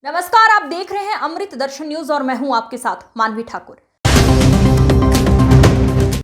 नमस्कार, आप देख रहे हैं अमृत दर्शन न्यूज और मैं हूं आपके साथ मानवी ठाकुर।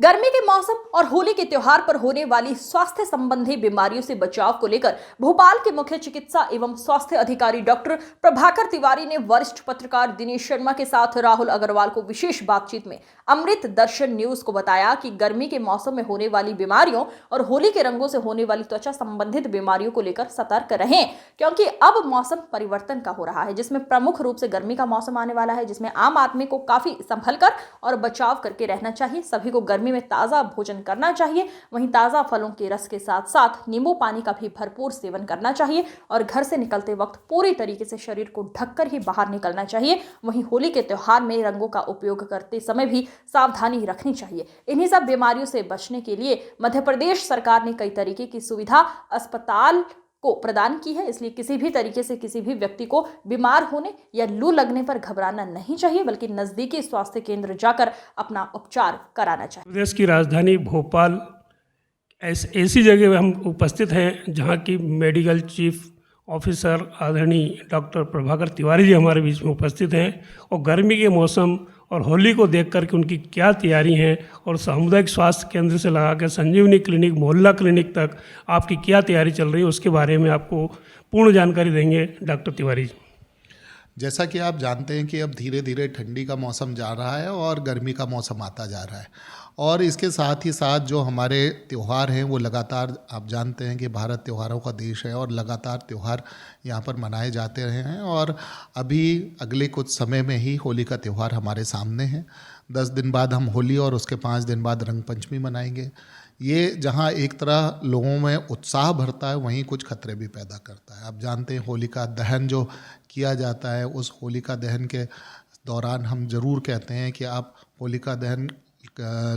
गर्मी के मौसम और होली के त्योहार पर होने वाली स्वास्थ्य संबंधी बीमारियों से बचाव को लेकर भोपाल के मुख्य चिकित्सा एवं स्वास्थ्य अधिकारी डॉक्टर प्रभाकर तिवारी ने वरिष्ठ पत्रकार दिनेश शर्मा के साथ राहुल अग्रवाल को विशेष बातचीत में अमृत दर्शन न्यूज को बताया कि गर्मी के मौसम में होने वाली बीमारियों और होली के रंगों से होने वाली त्वचा संबंधित बीमारियों को लेकर सतर्क रहें, क्योंकि अब मौसम परिवर्तन का हो रहा है, जिसमें प्रमुख रूप से गर्मी का मौसम आने वाला है, जिसमें आम आदमी को काफी संभल कर और बचाव करके रहना चाहिए। सभी को गर्मी में ताजा भोजन करना चाहिए। वहीं ताजा फलों के रस के साथ साथ नींबू पानी का भी भरपूर सेवन करना चाहिए और घर से निकलते वक्त पूरी तरीके से शरीर को ढककर ही बाहर निकलना चाहिए। वहीं होली के त्योहार में रंगों का उपयोग करते समय भी सावधानी रखनी चाहिए। इन्हीं सब बीमारियों से बचने के लिए मध्य प्रदेश सरकार ने कई तरीके की सुविधा अस्पताल को प्रदान की है, इसलिए किसी भी तरीके से किसी भी व्यक्ति को बीमार होने या लू लगने पर घबराना नहीं चाहिए, बल्कि नजदीकी स्वास्थ्य केंद्र जाकर अपना उपचार कराना चाहिए। प्रदेश की राजधानी भोपाल ऐसी जगह हम उपस्थित हैं जहां की मेडिकल चीफ ऑफिसर आदरणीय डॉक्टर प्रभाकर तिवारी जी हमारे बीच में उपस्थित हैं और गर्मी के मौसम और होली को देख कर के उनकी क्या तैयारी है और सामुदायिक स्वास्थ्य केंद्र से लगा कर संजीवनी क्लिनिक, मोहल्ला क्लिनिक तक आपकी क्या तैयारी चल रही है, उसके बारे में आपको पूर्ण जानकारी देंगे डॉक्टर तिवारी जी। जैसा कि आप जानते हैं कि अब धीरे धीरे ठंडी का मौसम जा रहा है और गर्मी का मौसम आता जा रहा है, और इसके साथ ही साथ जो हमारे त्यौहार हैं वो लगातार, आप जानते हैं कि भारत त्योहारों का देश है और लगातार त्यौहार यहाँ पर मनाए जाते रहे हैं। और अभी अगले कुछ समय में ही होली का त्यौहार हमारे सामने है। 10 दिन बाद हम होली और उसके 5 दिन बाद रंग पंचमी मनाएंगे। ये जहाँ एक तरह लोगों में उत्साह भरता है, वहीं कुछ खतरे भी पैदा करता है। आप जानते हैं होलिका दहन जो किया जाता है, उस होलिका दहन के दौरान हम ज़रूर कहते हैं कि आप होलिका दहन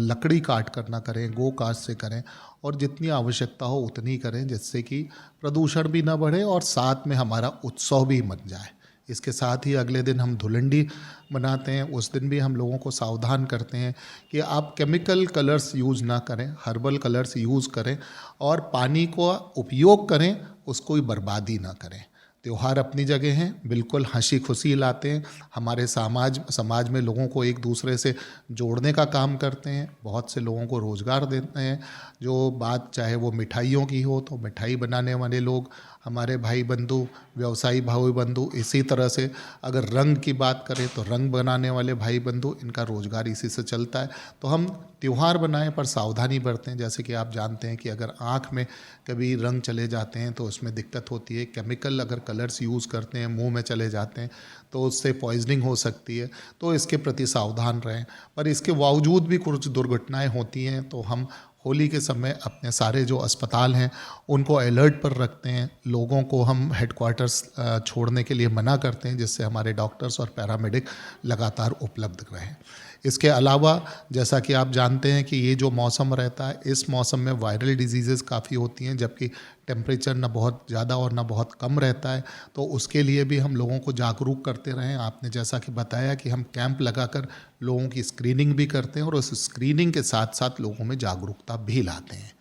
लकड़ी काट कर ना करें, गो काट से करें और जितनी आवश्यकता हो उतनी करें, जिससे कि प्रदूषण भी ना बढ़े और साथ में हमारा उत्सव भी बन जाए। इसके साथ ही अगले दिन हम धुलंडी मनाते हैं। उस दिन भी हम लोगों को सावधान करते हैं कि आप केमिकल कलर्स यूज़ ना करें, हर्बल कलर्स यूज़ करें और पानी को उपयोग करें, उसको बर्बादी ना करें। त्यौहार अपनी जगह हैं, बिल्कुल हंसी खुशी लाते हैं, हमारे समाज में लोगों को एक दूसरे से जोड़ने का काम करते हैं, बहुत से लोगों को रोज़गार देते हैं। जो बात चाहे वो मिठाइयों की हो तो मिठाई बनाने वाले लोग हमारे भाई बंधु, व्यवसायी भाई बंधु, इसी तरह से अगर रंग की बात करें तो रंग बनाने वाले भाई बंधु, इनका रोज़गार इसी से चलता है। तो हम त्यौहार बनाएं पर सावधानी बरतें। जैसे कि आप जानते हैं कि अगर आँख में कभी रंग चले जाते हैं तो उसमें दिक्कत होती है। केमिकल अगर कलर्स यूज़ करते हैं, मुंह में चले जाते हैं तो उससे पॉइजनिंग हो सकती है। तो इसके प्रति सावधान रहें। पर इसके बावजूद भी कुछ दुर्घटनाएं होती हैं, तो हम होली के समय अपने सारे जो अस्पताल हैं उनको अलर्ट पर रखते हैं। लोगों को हम हेडक्वार्टर्स छोड़ने के लिए मना करते हैं, जिससे हमारे डॉक्टर्स और पैरामेडिक लगातार उपलब्ध रहें। इसके अलावा जैसा कि आप जानते हैं कि ये जो मौसम रहता है, इस मौसम में वायरल डिजीज़ेस काफ़ी होती हैं, जबकि टेम्परेचर ना बहुत ज़्यादा और ना बहुत कम रहता है। तो उसके लिए भी हम लोगों को जागरूक करते रहें। आपने जैसा कि बताया कि हम कैंप लगाकर लोगों की स्क्रीनिंग भी करते हैं और उस स्क्रीनिंग के साथ साथ लोगों में जागरूकता भी लाते हैं।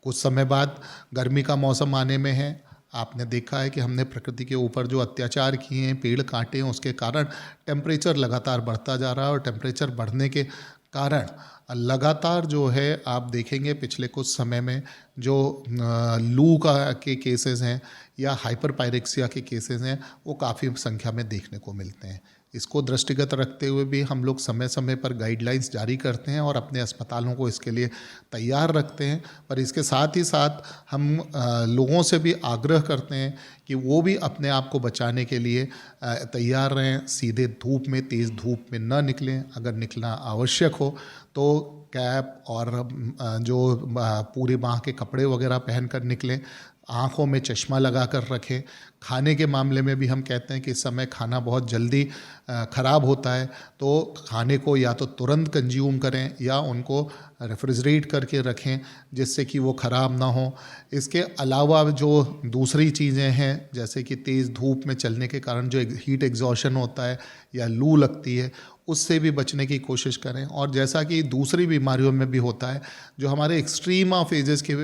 कुछ समय बाद गर्मी का मौसम आने में है। आपने देखा है कि हमने प्रकृति के ऊपर जो अत्याचार किए हैं, पेड़ काटे हैं, उसके कारण टेम्परेचर लगातार बढ़ता जा रहा है और टेम्परेचर बढ़ने के कारण लगातार जो है आप देखेंगे पिछले कुछ समय में जो लू के केसेस हैं या हाइपर पायरेक्सिया के केसेस हैं, वो काफ़ी संख्या में देखने को मिलते हैं। इसको दृष्टिगत रखते हुए भी हम लोग समय समय पर गाइडलाइंस जारी करते हैं और अपने अस्पतालों को इसके लिए तैयार रखते हैं। पर इसके साथ ही साथ हम लोगों से भी आग्रह करते हैं कि वो भी अपने आप को बचाने के लिए तैयार रहें। सीधे धूप में, तेज़ धूप में न निकलें। अगर निकलना आवश्यक हो तो कैप और जो पूरे बाँह के कपड़े वगैरह पहन कर निकलें। आँखों में चश्मा लगा कर रखें। खाने के मामले में भी हम कहते हैं कि इस समय खाना बहुत जल्दी ख़राब होता है, तो खाने को या तो तुरंत कंज्यूम करें या उनको रेफ्रिजरेट करके रखें, जिससे कि वो ख़राब ना हो। इसके अलावा जो दूसरी चीज़ें हैं, जैसे कि तेज़ धूप में चलने के कारण जो हीट एग्जॉशन होता है या लू लगती है, उससे भी बचने की कोशिश करें। और जैसा कि दूसरी बीमारियों में भी होता है, जो हमारे एक्सट्रीम ऑफ एजेस के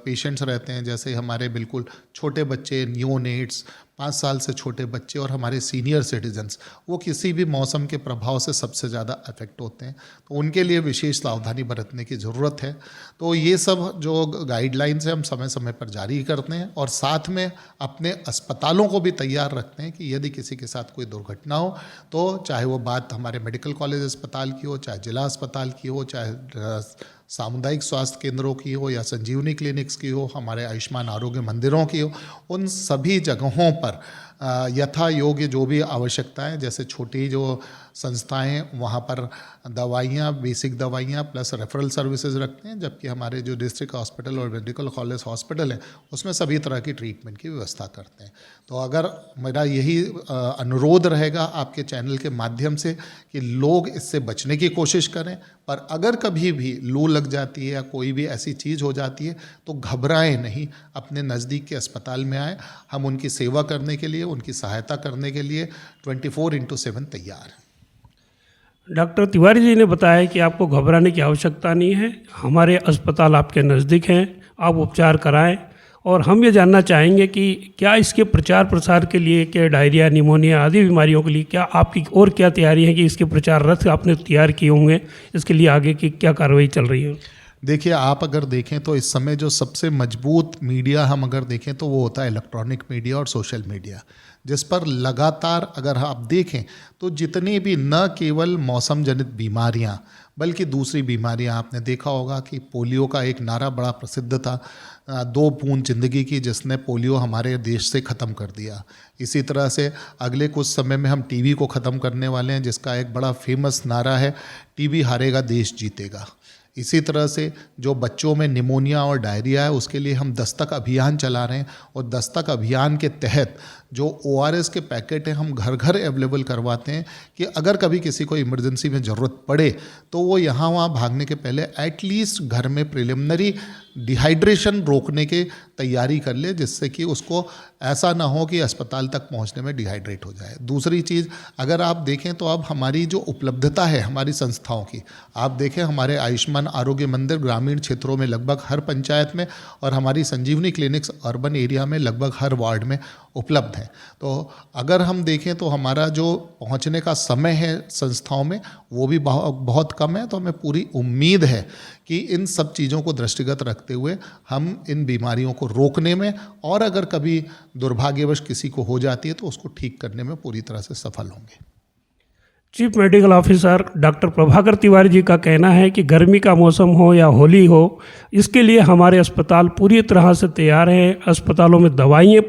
पेशेंट्स रहते हैं, जैसे हमारे बिल्कुल छोटे बच्चे, नियोनेट इनमेट्स, 5 साल से छोटे बच्चे और हमारे सीनियर सिटीजन्स, वो किसी भी मौसम के प्रभाव से सबसे ज़्यादा अफेक्ट होते हैं, तो उनके लिए विशेष सावधानी बरतने की ज़रूरत है। तो ये सब जो गाइडलाइंस हैं हम समय समय पर जारी करते हैं और साथ में अपने अस्पतालों को भी तैयार रखते हैं कि यदि किसी के साथ कोई दुर्घटना हो तो चाहे वो बात हमारे मेडिकल कॉलेज अस्पताल की हो, चाहे जिला अस्पताल की हो, चाहे सामुदायिक स्वास्थ्य केंद्रों की हो या संजीवनी क्लिनिक्स की हो, हमारे आयुष्मान आरोग्य मंदिरों की हो, उन सभी जगहों पर यथा योग्य जो भी आवश्यकताएं, जैसे छोटी जो संस्थाएं वहाँ पर दवाइयाँ, बेसिक दवाइयाँ प्लस रेफरल सर्विसेज रखते हैं, जबकि हमारे जो डिस्ट्रिक्ट हॉस्पिटल और मेडिकल कॉलेज हॉस्पिटल है उसमें सभी तरह की ट्रीटमेंट की व्यवस्था करते हैं। तो अगर मेरा यही अनुरोध रहेगा आपके चैनल के माध्यम से कि लोग इससे बचने की कोशिश करें, पर अगर कभी भी लू लग जाती है या कोई भी ऐसी चीज़ हो जाती है तो घबराएं नहीं, अपने नज़दीक के अस्पताल में आएँ। हम उनकी सेवा करने के लिए, उनकी सहायता करने के लिए 24/7 तैयार हैं। डॉक्टर तिवारी जी ने बताया कि आपको घबराने की आवश्यकता नहीं है, हमारे अस्पताल आपके नज़दीक हैं, आप उपचार कराएं। और हम ये जानना चाहेंगे कि क्या इसके प्रचार प्रसार के लिए, क्या डायरिया, निमोनिया आदि बीमारियों के लिए क्या आपकी और क्या तैयारी है कि इसके प्रचार रथ आपने तैयार किए होंगे, इसके लिए आगे की क्या कार्रवाई चल रही है? देखिए, आप अगर देखें तो इस समय जो सबसे मजबूत मीडिया हम अगर देखें तो वो होता है इलेक्ट्रॉनिक मीडिया और सोशल मीडिया, जिस पर लगातार अगर आप देखें तो जितनी भी न केवल मौसम जनित बीमारियां बल्कि दूसरी बीमारियां, आपने देखा होगा कि पोलियो का एक नारा बड़ा प्रसिद्ध था, 2 बूंद जिंदगी की, जिसने पोलियो हमारे देश से ख़त्म कर दिया। इसी तरह से अगले कुछ समय में हम टीबी को ख़त्म करने वाले हैं, जिसका एक बड़ा फेमस नारा है, टीबी हारेगा देश जीतेगा। इसी तरह से जो बच्चों में निमोनिया और डायरिया है उसके लिए हम दस्तक अभियान चला रहे हैं और दस्तक अभियान के तहत जो ORS के पैकेट हैं हम घर घर अवेलेबल करवाते हैं कि अगर कभी किसी को इमरजेंसी में ज़रूरत पड़े तो वो यहाँ वहाँ भागने के पहले एटलीस्ट घर में प्रिलिमिनरी डिहाइड्रेशन रोकने की तैयारी कर ले, जिससे कि उसको ऐसा ना हो कि अस्पताल तक पहुँचने में डिहाइड्रेट हो जाए। दूसरी चीज़, अगर आप देखें तो अब हमारी जो उपलब्धता है हमारी संस्थाओं की, आप देखें हमारे आयुष्मान आरोग्य मंदिर ग्रामीण क्षेत्रों में लगभग हर पंचायत में और हमारी संजीवनी क्लिनिक्स अर्बन एरिया में लगभग हर वार्ड में उपलब्ध है। तो अगर हम देखें तो हमारा जो पहुंचने का समय है संस्थाओं में वो भी बहुत कम है। तो हमें पूरी उम्मीद है कि इन सब चीज़ों को दृष्टिगत रखते हुए हम इन बीमारियों को रोकने में और अगर कभी दुर्भाग्यवश किसी को हो जाती है तो उसको ठीक करने में पूरी तरह से सफल होंगे। Chief medical officer doctor Prabhakar Tiwari ji का कहना है कि गर्मी का मौसम हो या होली हो, इसके लिए हमारे अस्पताल पूरी तरह से तैयार हैं। अस्पतालों में दवाइयाँ